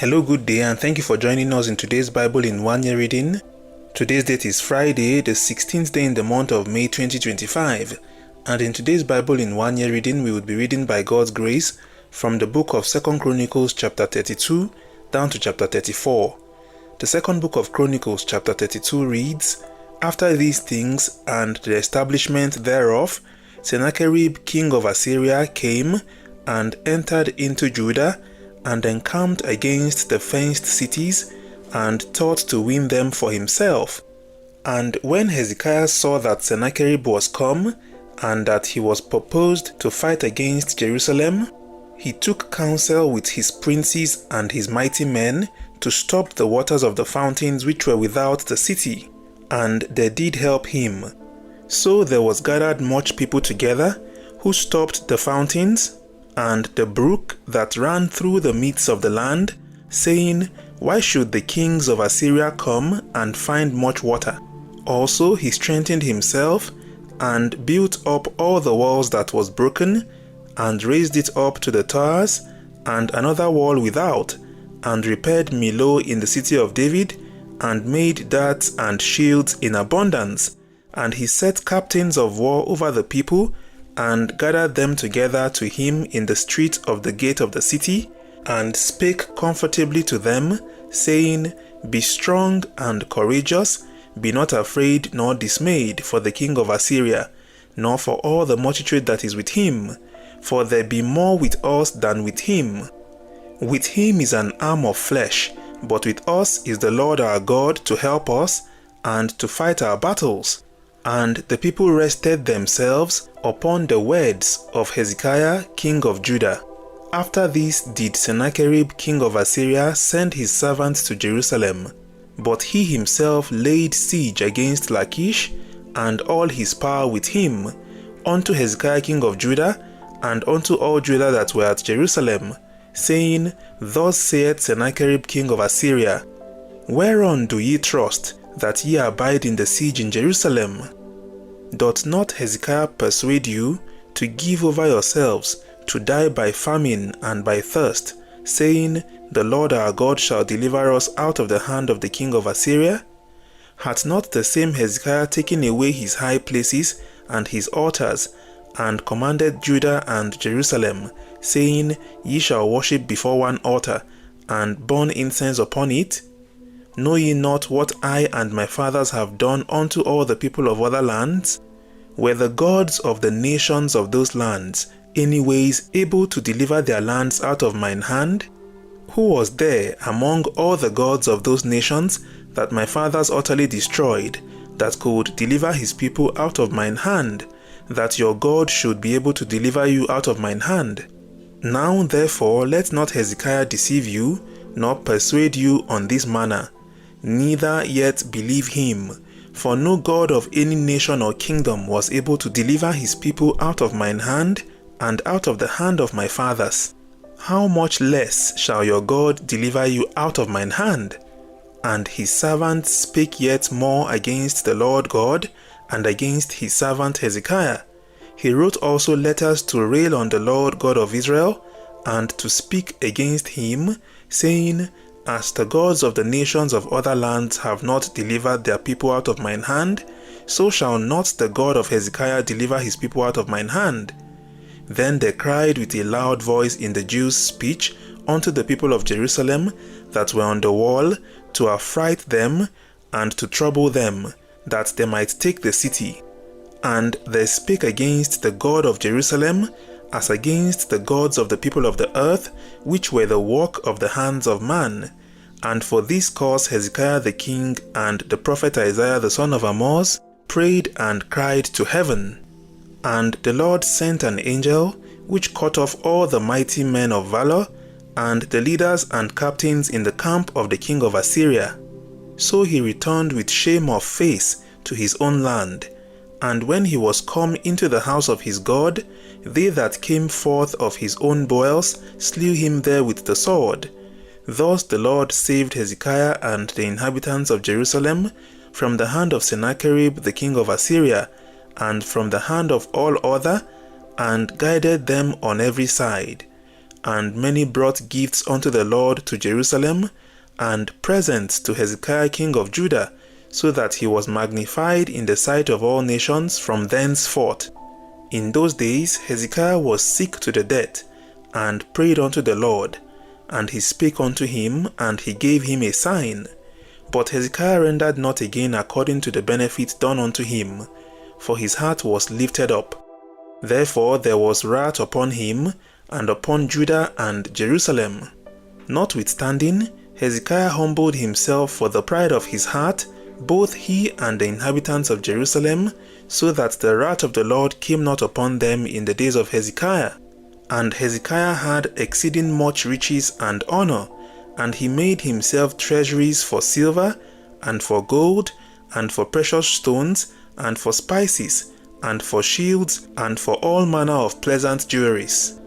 Hello, good day, and thank you for joining us in today's Bible in 1 year reading. Today's date is Friday, the 16th day in the month of May 2025. And in today's Bible in 1 year reading, we would be reading by God's grace from the book of 2 Chronicles chapter 32 down to chapter 34. The second book of Chronicles chapter 32 reads, "After these things and the establishment thereof, Sennacherib king of Assyria came and entered into Judah and encamped against the fenced cities and thought to win them for himself. And when Hezekiah saw that Sennacherib was come and that he was purposed to fight against Jerusalem, he took counsel with his princes and his mighty men to stop the waters of the fountains which were without the city, and they did help him. So there was gathered much people together, who stopped the fountains and the brook that ran through the midst of the land, saying, Why should the kings of Assyria come and find much water? Also he strengthened himself and built up all the walls that was broken, and raised it up to the towers, and another wall without, and repaired Millo in the city of David, and made darts and shields in abundance. And he set captains of war over the people, and gathered them together to him in the street of the gate of the city, and spake comfortably to them, saying, Be strong and courageous, be not afraid nor dismayed for the king of Assyria, nor for all the multitude that is with him, for there be more with us than with him. With him is an arm of flesh, but with us is the Lord our God to help us, and to fight our battles. And the people rested themselves upon the words of Hezekiah king of Judah. After this did Sennacherib king of Assyria send his servants to Jerusalem, but he himself laid siege against Lachish and all his power with him, unto Hezekiah king of Judah, and unto all Judah that were at Jerusalem, saying, Thus saith Sennacherib king of Assyria, Whereon do ye trust, that ye abide in the siege in Jerusalem? Doth not Hezekiah persuade you to give over yourselves to die by famine and by thirst, saying, The Lord our God shall deliver us out of the hand of the king of Assyria? Hath not the same Hezekiah taken away his high places and his altars, and commanded Judah and Jerusalem, saying, Ye shall worship before one altar, and burn incense upon it? Know ye not what I and my fathers have done unto all the people of other lands? Were the gods of the nations of those lands anyways able to deliver their lands out of mine hand? Who was there among all the gods of those nations that my fathers utterly destroyed, that could deliver his people out of mine hand, that your God should be able to deliver you out of mine hand? Now therefore let not Hezekiah deceive you, nor persuade you on this manner, neither yet believe him, for no God of any nation or kingdom was able to deliver his people out of mine hand, and out of the hand of my fathers. How much less shall your God deliver you out of mine hand? And his servant spake yet more against the Lord God, and against his servant Hezekiah. He wrote also letters to rail on the Lord God of Israel, and to speak against him, saying, As the gods of the nations of other lands have not delivered their people out of mine hand, so shall not the God of Hezekiah deliver his people out of mine hand. Then they cried with a loud voice in the Jews' speech unto the people of Jerusalem that were on the wall, to affright them and to trouble them, that they might take the city. And they spake against the God of Jerusalem, as against the gods of the people of the earth, which were the work of the hands of man. And for this cause Hezekiah the king and the prophet Isaiah the son of Amoz prayed and cried to heaven. And the Lord sent an angel, which cut off all the mighty men of valor, and the leaders and captains in the camp of the king of Assyria. So he returned with shame of face to his own land. And when he was come into the house of his God, they that came forth of his own bowels slew him there with the sword. Thus the Lord saved Hezekiah and the inhabitants of Jerusalem from the hand of Sennacherib the king of Assyria, and from the hand of all other, and guided them on every side. and many brought gifts unto the Lord to Jerusalem, and presents to Hezekiah king of Judah, so that he was magnified in the sight of all nations from thenceforth. In those days Hezekiah was sick to the death, and prayed unto the Lord, and he spake unto him, and he gave him a sign. But Hezekiah rendered not again according to the benefit done unto him, for his heart was lifted up. Therefore there was wrath upon him, and upon Judah and Jerusalem. Notwithstanding, Hezekiah humbled himself for the pride of his heart, both he and the inhabitants of Jerusalem, so that the wrath of the Lord came not upon them in the days of Hezekiah. And Hezekiah had exceeding much riches and honor, and he made himself treasuries for silver, and for gold, and for precious stones, and for spices, and for shields, and for all manner of pleasant jewelries.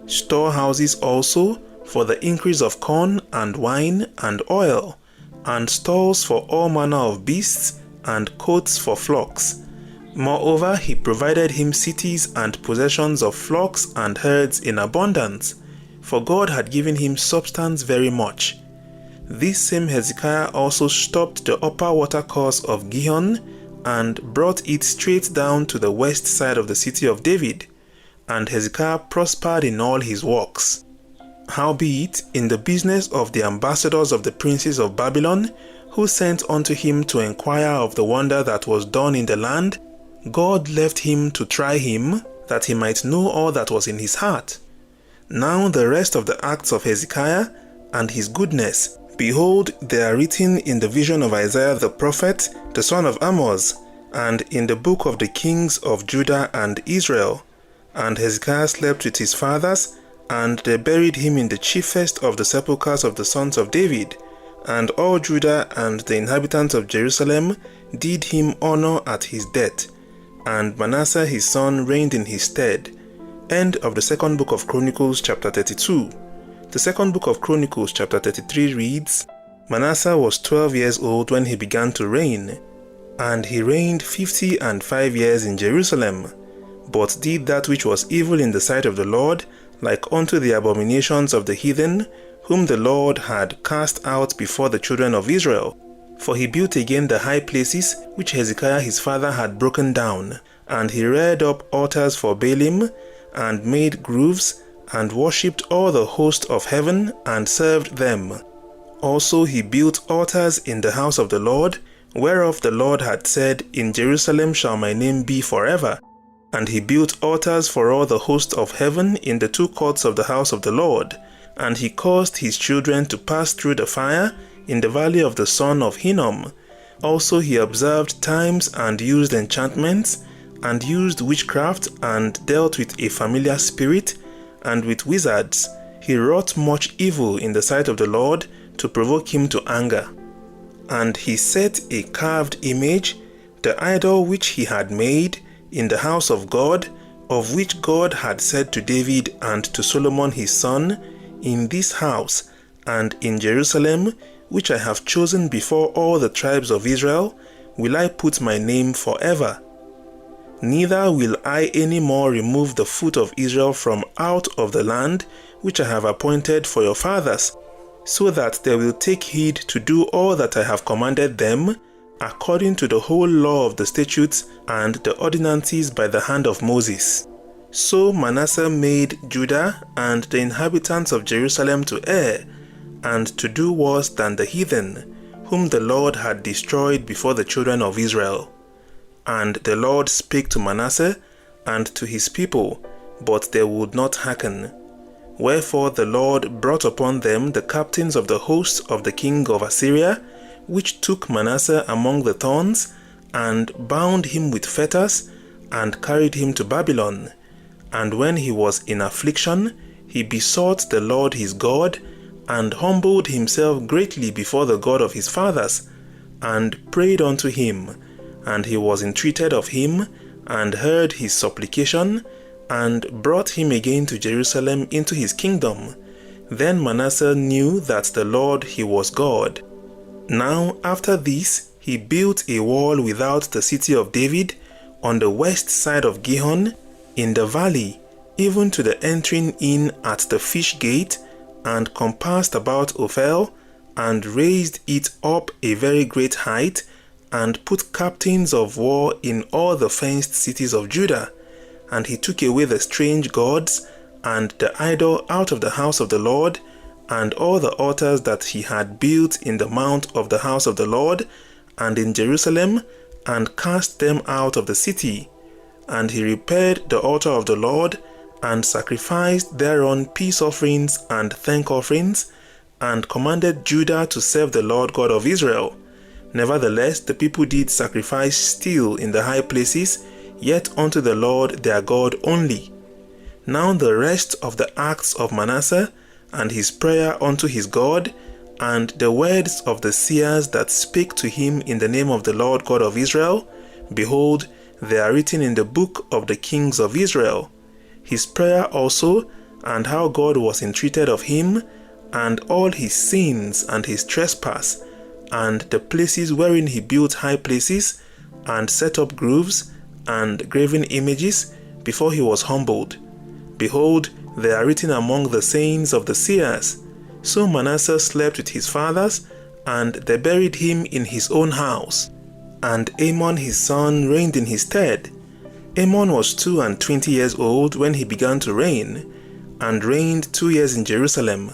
Storehouses also, for the increase of corn, and wine, and oil, and stalls for all manner of beasts, and coats for flocks. Moreover, he provided him cities and possessions of flocks and herds in abundance, for God had given him substance very much. This same Hezekiah also stopped the upper watercourse of Gihon, and brought it straight down to the west side of the city of David, and Hezekiah prospered in all his works. Howbeit, in the business of the ambassadors of the princes of Babylon, who sent unto him to inquire of the wonder that was done in the land, God left him to try him, that he might know all that was in his heart. Now the rest of the acts of Hezekiah, and his goodness, behold, they are written in the vision of Isaiah the prophet, the son of Amoz, and in the book of the kings of Judah and Israel. And Hezekiah slept with his fathers, and they buried him in the chiefest of the sepulchres of the sons of David. And all Judah and the inhabitants of Jerusalem did him honor at his death. And Manasseh his son reigned in his stead. End of the second book of Chronicles chapter 32. The second book of Chronicles chapter 33 reads, Manasseh was 12 years old when he began to reign, and he reigned 55 years in Jerusalem, but did that which was evil in the sight of the Lord, like unto the abominations of the heathen, whom the Lord had cast out before the children of Israel. For he built again the high places which Hezekiah his father had broken down, and he reared up altars for Baalim, and made groves, and worshipped all the host of heaven, and served them. Also he built altars in the house of the Lord, whereof the Lord had said, In Jerusalem shall my name be forever. And he built altars for all the host of heaven in the two courts of the house of the Lord. And he caused his children to pass through the fire in the valley of the son of Hinnom. Also he observed times and used enchantments, and used witchcraft, and dealt with a familiar spirit, and with wizards. He wrought much evil in the sight of the Lord, to provoke him to anger. And he set a carved image, the idol which he had made, in the house of God, of which God had said to David and to Solomon his son, In this house and in Jerusalem, which I have chosen before all the tribes of Israel, will I put my name forever. Neither will I any more remove the foot of Israel from out of the land which I have appointed for your fathers, so that they will take heed to do all that I have commanded them, according to the whole law of the statutes and the ordinances by the hand of Moses. So Manasseh made Judah and the inhabitants of Jerusalem to err, and to do worse than the heathen, whom the Lord had destroyed before the children of Israel. And the Lord spake to Manasseh and to his people, but they would not hearken. Wherefore the Lord brought upon them the captains of the hosts of the king of Assyria, which took Manasseh among the thorns, and bound him with fetters, and carried him to Babylon. And when he was in affliction, he besought the Lord his God, and humbled himself greatly before the God of his fathers, and prayed unto him. And he was entreated of him, and heard his supplication, and brought him again to Jerusalem into his kingdom. Then Manasseh knew that the Lord he was God. Now after this he built a wall without the city of David, on the west side of Gihon, in the valley, even to the entering in at the fish gate, and compassed about Ophel, and raised it up a very great height, and put captains of war in all the fenced cities of Judah. And he took away the strange gods and the idol out of the house of the Lord, and all the altars that he had built in the mount of the house of the Lord, and in Jerusalem, and cast them out of the city. And he repaired the altar of the Lord, and sacrificed thereon peace offerings and thank offerings, and commanded Judah to serve the Lord God of Israel. Nevertheless, the people did sacrifice still in the high places, yet unto the Lord their God only. Now the rest of the acts of Manasseh, and his prayer unto his God, and the words of the seers that spake to him in the name of the Lord God of Israel, behold, they are written in the book of the kings of Israel. His prayer also, and how God was entreated of him, and all his sins and his trespass, and the places wherein he built high places, and set up groves, and graven images, before he was humbled. Behold, they are written among the sayings of the seers. So Manasseh slept with his fathers, and they buried him in his own house. And Amon his son reigned in his stead. Amon was 22 years old when he began to reign, and reigned 2 years in Jerusalem.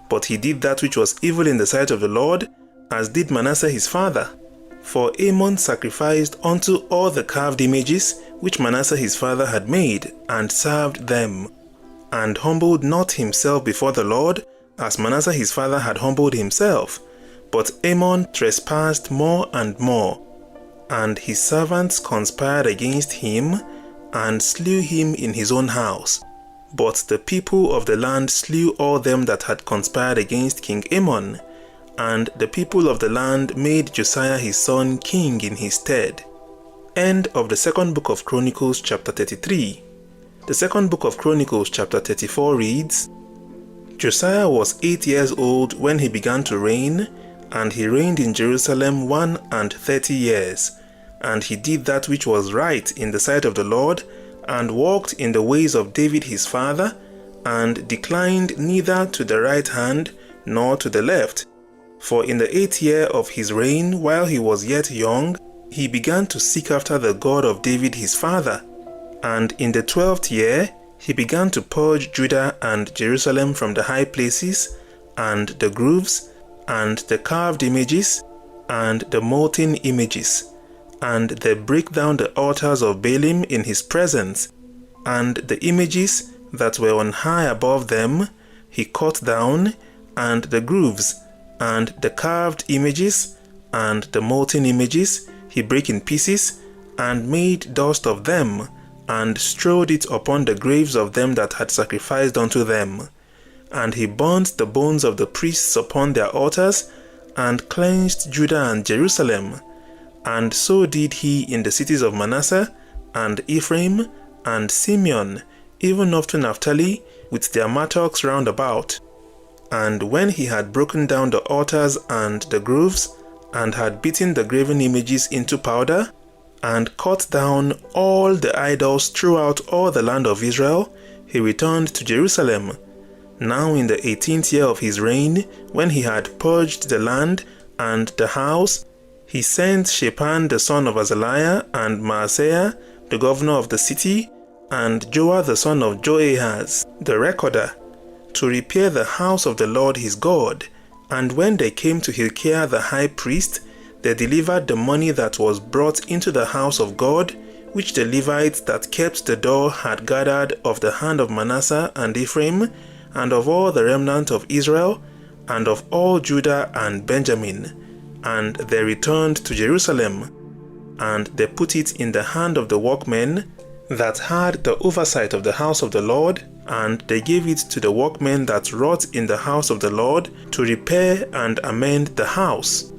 But he did that which was evil in the sight of the Lord, as did Manasseh his father. For Amon sacrificed unto all the carved images which Manasseh his father had made, and served them, and humbled not himself before the Lord, as Manasseh his father had humbled himself. But Amon trespassed more and more, and his servants conspired against him, and slew him in his own house. But the people of the land slew all them that had conspired against King Amon, and the people of the land made Josiah his son king in his stead. End of the second book of Chronicles chapter 33. The second book of Chronicles chapter 34 reads, Josiah was 8 years old when he began to reign, and he reigned in Jerusalem 31 years. And he did that which was right in the sight of the Lord, and walked in the ways of David his father, and declined neither to the right hand nor to the left. For in the 8th year of his reign, while he was yet young, he began to seek after the God of David his father. And in the 12th year, he began to purge Judah and Jerusalem from the high places, and the groves, and the carved images, and the molten images. And they break down the altars of Baalim in his presence, and the images that were on high above them he cut down, and the groves, and the carved images, and the molten images he brake in pieces, and made dust of them, and strewed it upon the graves of them that had sacrificed unto them. And he burnt the bones of the priests upon their altars, and cleansed Judah and Jerusalem. And so did he in the cities of Manasseh, and Ephraim, and Simeon, even up to Naphtali, with their mattocks round about. And when he had broken down the altars and the groves, and had beaten the graven images into powder, and cut down all the idols throughout all the land of Israel, he returned to Jerusalem. Now in the 18th year of his reign, when he had purged the land and the house, he sent Shaphan the son of Azaliah, and Maaseiah the governor of the city, and Joah the son of Joahaz the recorder, to repair the house of the Lord his God. And when they came to Hilkiah the high priest, they delivered the money that was brought into the house of God, which the Levites that kept the door had gathered of the hand of Manasseh and Ephraim, and of all the remnant of Israel, and of all Judah and Benjamin. And they returned to Jerusalem, and they put it in the hand of the workmen that had the oversight of the house of the Lord, and they gave it to the workmen that wrought in the house of the Lord to repair and amend the house.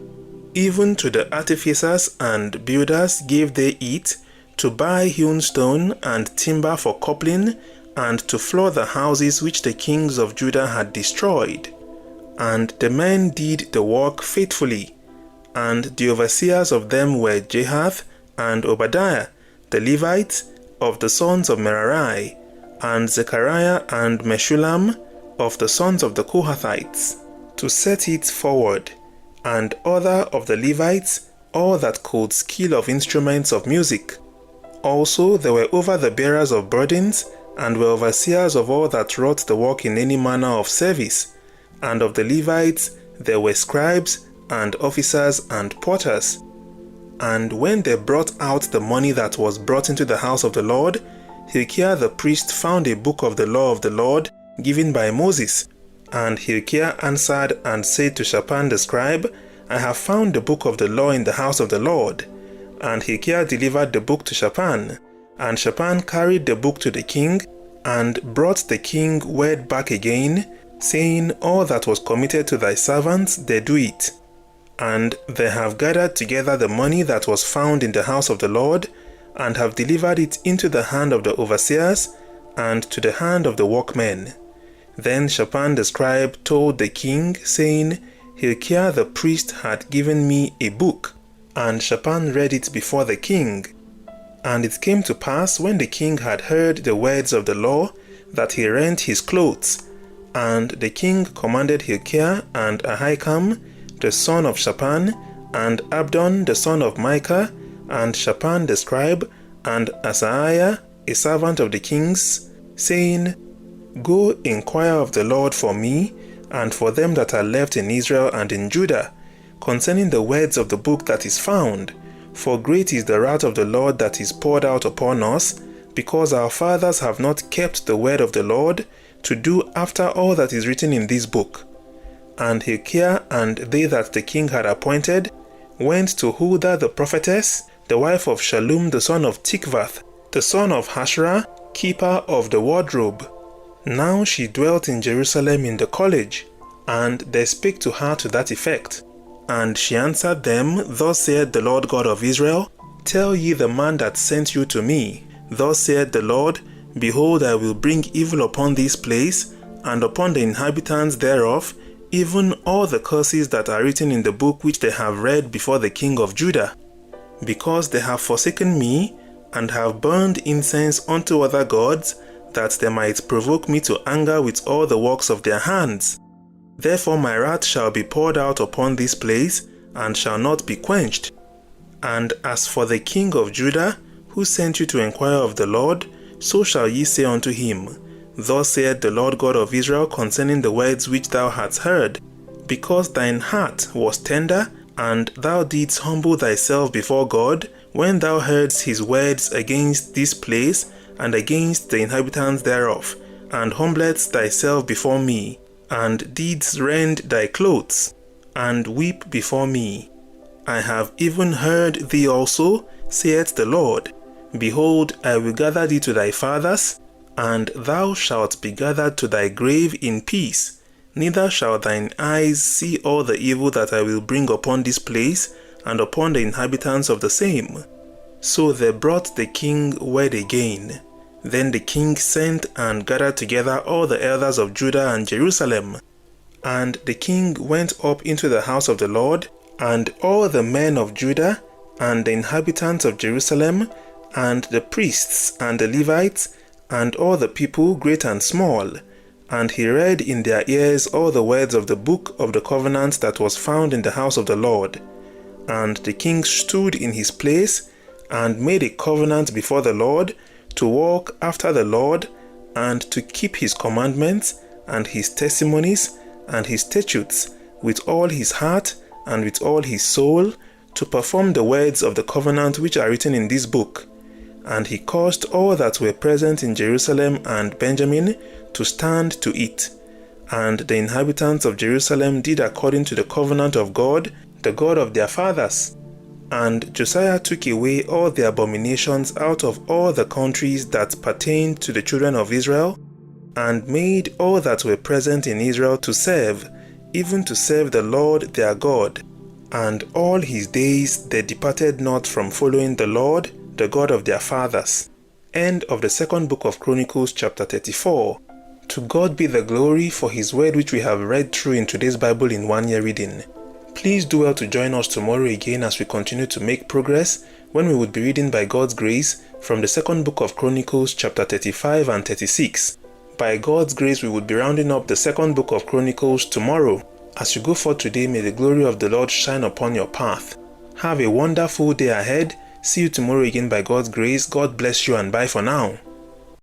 Even to the artificers and builders gave they it, to buy hewn stone and timber for coupling, and to floor the houses which the kings of Judah had destroyed. And the men did the work faithfully. And the overseers of them were Jahath and Obadiah, the Levites, of the sons of Merari, and Zechariah and Meshullam of the sons of the Kohathites, to set it forward, and other of the Levites, all that could skill of instruments of music. Also there were over the bearers of burdens, and were overseers of all that wrought the work in any manner of service. And of the Levites there were scribes, and officers, and porters. And when they brought out the money that was brought into the house of the Lord, Hezekiah the priest found a book of the law of the Lord given by Moses. And Hezekiah answered and said to Shaphan the scribe, I have found the book of the law in the house of the Lord. And Hezekiah delivered the book to Shaphan. And Shaphan carried the book to the king, and brought the king word back again, saying, All that was committed to thy servants, they do it. And they have gathered together the money that was found in the house of the Lord, and have delivered it into the hand of the overseers, and to the hand of the workmen. Then Shaphan the scribe told the king, saying, Hezekiah the priest had given me a book. And Shaphan read it before the king. And it came to pass, when the king had heard the words of the law, that he rent his clothes. And the king commanded Hezekiah and Ahikam, the son of Shaphan, and Abdon the son of Micah, and Shaphan the scribe, and Asaiah, a servant of the king's, saying, Go inquire of the Lord for me, and for them that are left in Israel and in Judah, concerning the words of the book that is found. For great is the wrath of the Lord that is poured out upon us, because our fathers have not kept the word of the Lord, to do after all that is written in this book. And Hezekiah and they that the king had appointed went to Huldah the prophetess, the wife of Shallum the son of Tikvath, the son of Hashrah, keeper of the wardrobe. Now she dwelt in Jerusalem in the college, and they spake to her to that effect. And she answered them, Thus saith the Lord God of Israel, Tell ye the man that sent you to me, Thus saith the Lord, Behold, I will bring evil upon this place, and upon the inhabitants thereof, even all the curses that are written in the book which they have read before the king of Judah, because they have forsaken me, and have burned incense unto other gods, that they might provoke me to anger with all the works of their hands. Therefore my wrath shall be poured out upon this place, and shall not be quenched. And as for the king of Judah, who sent you to inquire of the Lord, so shall ye say unto him, Thus saith the Lord God of Israel concerning the words which thou hadst heard, because thine heart was tender, and thou didst humble thyself before God, when thou heardst his words against this place, and against the inhabitants thereof, and humbledst thyself before me, and didst rend thy clothes, and weep before me. I have even heard thee also, saith the Lord. Behold, I will gather thee to thy fathers, and thou shalt be gathered to thy grave in peace, neither shall thine eyes see all the evil that I will bring upon this place, and upon the inhabitants of the same. So they brought the king word again. Then the king sent and gathered together all the elders of Judah and Jerusalem. And the king went up into the house of the Lord, and all the men of Judah, and the inhabitants of Jerusalem, and the priests and the Levites, and all the people, great and small. And he read in their ears all the words of the book of the covenant that was found in the house of the Lord. And the king stood in his place, and made a covenant before the Lord, to walk after the Lord, and to keep his commandments, and his testimonies, and his statutes, with all his heart, and with all his soul, to perform the words of the covenant which are written in this book. And he caused all that were present in Jerusalem and Benjamin to stand to it. And the inhabitants of Jerusalem did according to the covenant of God, the God of their fathers. And Josiah took away all the abominations out of all the countries that pertained to the children of Israel, and made all that were present in Israel to serve, even to serve the Lord their God. And all his days they departed not from following the Lord, the God of their fathers. End of the second book of Chronicles, chapter 34. To God be the glory for his word which we have read through in today's Bible in 1 year reading. Please do well to join us tomorrow again as we continue to make progress when we would be reading by God's grace from the second book of Chronicles chapter 35 and 36. By God's grace, we would be rounding up the second book of Chronicles tomorrow. As you go forth today, may the glory of the Lord shine upon your path. Have a wonderful day ahead. See you tomorrow again by God's grace. God bless you and bye for now.